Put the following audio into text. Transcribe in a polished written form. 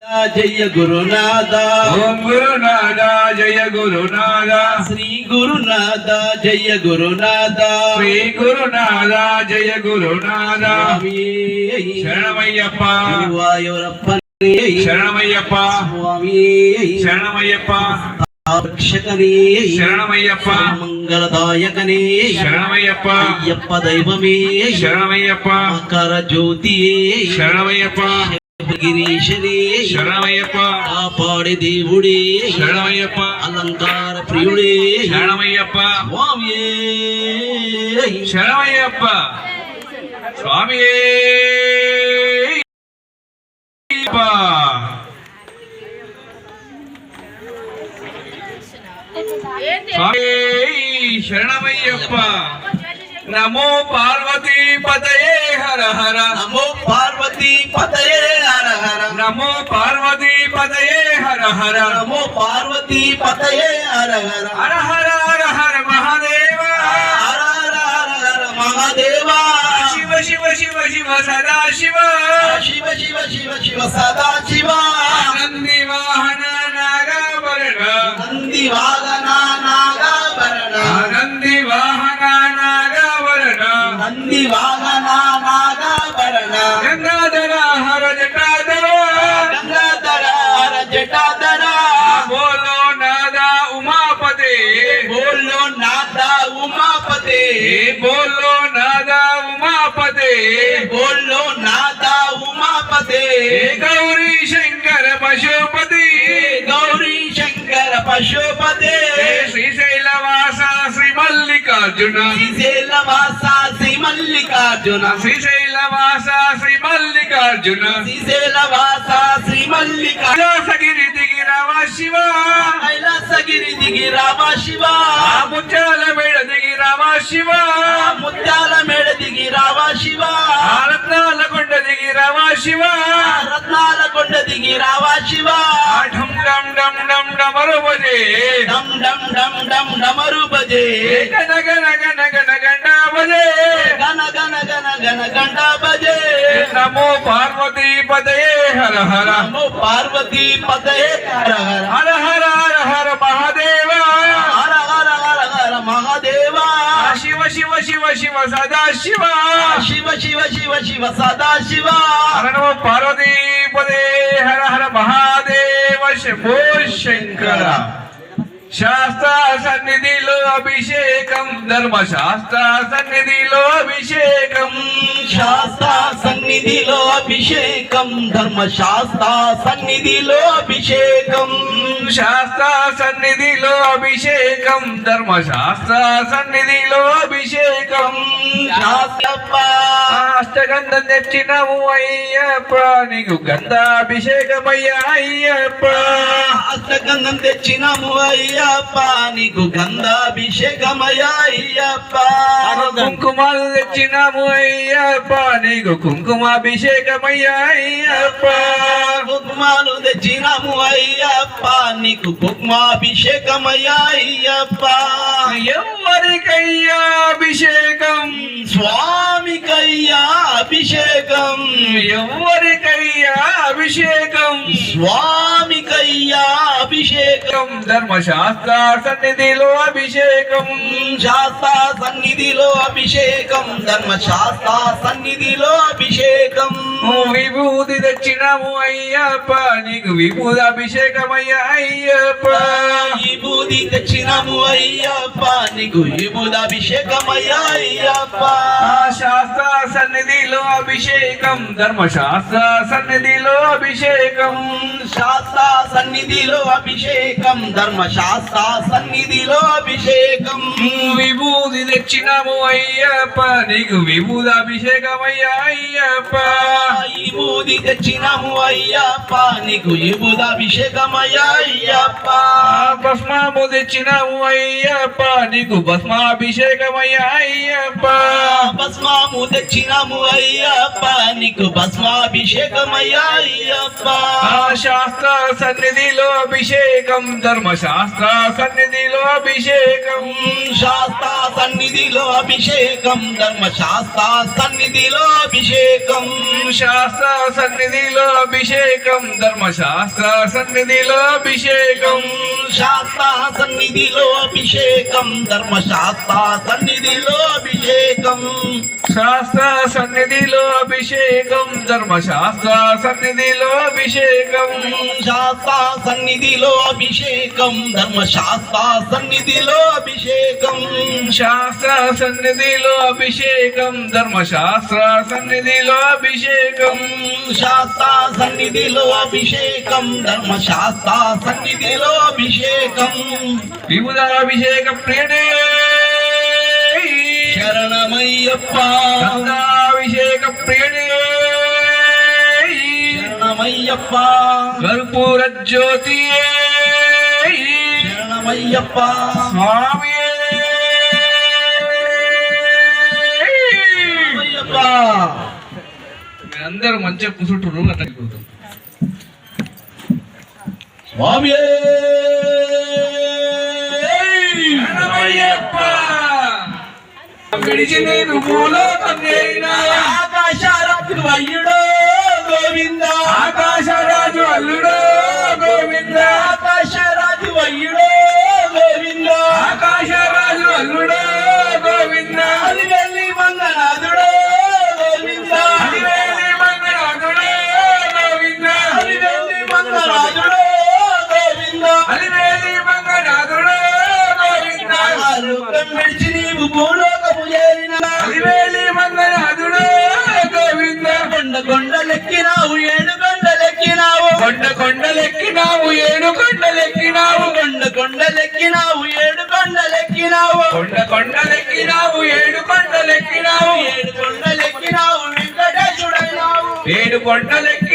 जय गुरुनाथ ओम गुरुनाथ जय गुरुनाथ श्री गुरुनाथ जय गुरुनाथ श्री गुरुनाथ जय गुरुनाथ शरणमय्यप्प गुरुवायूरप्पने शरणमय्यप्प स्वामी शरणमय्यप्प रक्षकने शरणमय्यप्प मंगलदायकने शरणमय्यप्प अय्यप्प दैवमे शरणमय्यप्प मकर ज्योतिये शरणमय्यप्प గిరీశనే శరణమయ్యప్ప కాపాడే దేవుడే శరణమయ్యప్ప అలంకార ప్రియుడే శరణమయ్యప్ప స్వామియే శరణమయ్యప్ప స్వామియే స్వామి శరణమయ్యప్ప నమో పార్వతీ పతయే హర హర నమో పార్వతీ పతయే హర హర నమో పార్వతీ పతయే హర హర నమో పార్వతీ పతయే హర హర హర హర హర హర మహాదేవ హర హర హర హర మహాదేవా శివ శివ శివ శివ సదా శివ శివ శివ శివ శివ సదా శివ నంది వాహన నాగభరణ నంది వాహన నాగభరణ నంది వాహన నాగభరణ నంది వాహన నాగభరణ గంగాధర హర జటాధర గంగాధర హర జటాధర బోలో నాదా ఉమాపతే బోలో నాదా ఉమాపతే బోలో నాదా ఉమాపతే బోలో నాదా ఉమాపతే గౌరీ శంకర పశుపతి గౌరీ శంకర పశుపతే శ్రీశైలవాస శ్రీ మల్లికార్జున శ్రీశైలవాస శ్రీ మల్లికార్జున శ్రీశైలవాస శ్రీ మల్లికార్జున శ్రీశైలవాస శ్రీ మల్లికార్జున కైలాసగిరి దిగి రామ శివ కైలాసగిరి దిగి రామ శివ ముత్యాల మేడ దిగి రామ శివ ముత్యాల మేడ దిగి రామ శివ రత్నాల కొండ దిగి రామ శివ రత్నాల కొండ దిగి రామ శివ ఢం ఢం ఢం ఢం డమరు బజే డమ్ డమ్ డమ్ డమ్ డమరు బజే గన గన గన గన గంట బజే గన గన గన గన గంట బజే నమో పార్వతీ పదయే హర హర నమో పార్వతీ పతయే హర హర హర హర హర హర మహాదేవ హర హర హర హర మహాదేవా శివ శివ శివ శివ సదా శివ శివ శివ శివ శివ సదా శివ హర నమో పార్వతీ పదే హర హర మహాదేవ శంభో శంకర శాస్త్ర సన్నిధిలో అభిషేకం ధర్మశాస్త్ర సన్నిధిలో అభిషేకం శాస్త్ర సన్నిధిలో అభిషేకం ధర్మశాస్త్ర సన్నిధిలో అభిషేకం శాస్త్ర సన్నిధిలో అభిషేకం ధర్మశాస్త్ర సన్నిధిలో అభిషేకం శాస్త్రప్ప అష్టగంధం తెచ్చినము అయ్యప్ప నీకు గంధాభిషేకమయ్యా అయ్యప్ప అష్టగంధం తెచ్చినాము అయ్యప్ప నీకు గంధాభిషేకమయ్యా అయ్యప్ప కుంకుమాలు తెచ్చినాము అయ్యప్ప నీకు కుంకుమాభిషేకమయ్యా అయ్యప్ప కుంకుమాలు తెచ్చినాము అయ్యప్ప నీకు కుంకుమాభిషేకమయ్యా అయ్యప్ప ఎవరికయ్యా అభిషేకం స్వామికయ్యా అభిషేకం ఎవరికయ్యా అభిషేకం స్వామికయ్యా అభిషేకం ధర్మశాస్త్ర సన్నిధిలో అభిషేకం శాస్త్ర సన్నిధిలో అభిషేకం ధర్మశాస్త్ర సన్నిధిలో అభిషేకం విభూతి తెచ్చినాము అయ్యప్ప నీకు విభూతి అభిషేకమయ్యా అయ్యప్ప విభూతి తెచ్చినాము అయ్యప్ప నీకు విభూతి అభిషేకమయ్యా అయ్యప్ప శాస్త్ర సన్నిధిలో అభిషేకం ధర్మశాస్త్ర సన్నిధిలో అభిషేకం శాస్త్ర సన్నిధిలో అభిషేకం ధర్మశాస్త్ర సన్నిధిలో అభిషేకం విభూతి తెచ్చినాము అయ్యప్ప నీకు విభూతి అభిషేకమయ్యా అయ్యప్ప విభూతి తెచ్చినాము అయ్యప్ప నీకు విభూతి అభిషేకమయ్యా అయ్యప్ప భస్మము తెచ్చినాము అయ్యప్ప నీకు భస్మాభిషేకమయ్యా అయ్యప్ప భస్మము తెచ్చినాము అయ్యప్ప నీకు భస్మాభిషేకమయ్యా అయ్యప్ప శాస్త్ర సన్నిధిలో అభిషేకం ధర్మశాస్త్ర సన్నిధిలో అభిషేకం శాస్త్ర సన్నిధిలో అభిషేకం ధర్మశాస్త్ర సన్నిధిలో అభిషేకం శాస్త్ర సన్నిధిలో అభిషేకం ధర్మశాస్త్ర సన్నిధిలో అభిషేకం శాస్త్ర సన్నిధిలో అభిషేకం ధర్మశాస్త్ర సన్నిధిలో అభిషేకం శాస్త్ర సన్నిధిలో అభిషేకం ధర్మశాస్త్ర సన్నిధిలో అభిషేకం శాస్త్ర సన్నిధిలో అభిషేకం ధర్మశాస్త్ర సన్నిధిలో అభిషేకం శాస్త్ర సన్నిధిలో అభిషేకం ధర్మశాస్త్ర సన్నిధిలో అభిషేకం శాస్త్ర సన్నిధిలో అభిషేకం ధర్మశాస్త్ర సన్నిధిలో అభిషేకం విభుదాభిషేక ప్రియనే శరణమయ్యప్ప గంగాభిషేక ప్రియనే శరణమయ్యప్ప కర్పూర జ్యోతి శరణమయ్యప్ప స్వామి అయ్యప్ప అందరూ మంచిగా కూర్చుంటారు అట్లా కూర్చుంటారు స్వామి శరణమయ్యప్ప విడిచి నేను భూలోకం చేరినా ఆకాశరాజు అయ్యుడో గోవింద ఆకాశరాజు అల్లుడో గోవింద ఆకాశరాజు అయ్యుడో గోవింద ఆకాశరాజు అల్లుడో గోవింద అది వెళ్ళి మంగనాథుడో గోవింద అలివేలి మంగళాదుడో గోవింద అది వెళ్ళి మంగనాథుడో గోవింద అలివేలి మంగళాదుడో గోవింద ఆలోకం విడిచి నీవు భూలోకము చేరిన అలివేలి మంగళాదుడో గోవింద కొండ కొండలెక్కినావు ఏడు కొండలెక్కినావు కొండ కొండలెక్కినావు ఏడు కొండలెక్కినావు కొండ కొండలెక్కినావు ఏడు కొండలెక్కినావు కొండ కొండలెక్కినావు ఏడు కొండలెక్కినావు ఏడు కొండలెక్కినావు వెంకటేశుడైనావు ఏడు కొండలెక్కి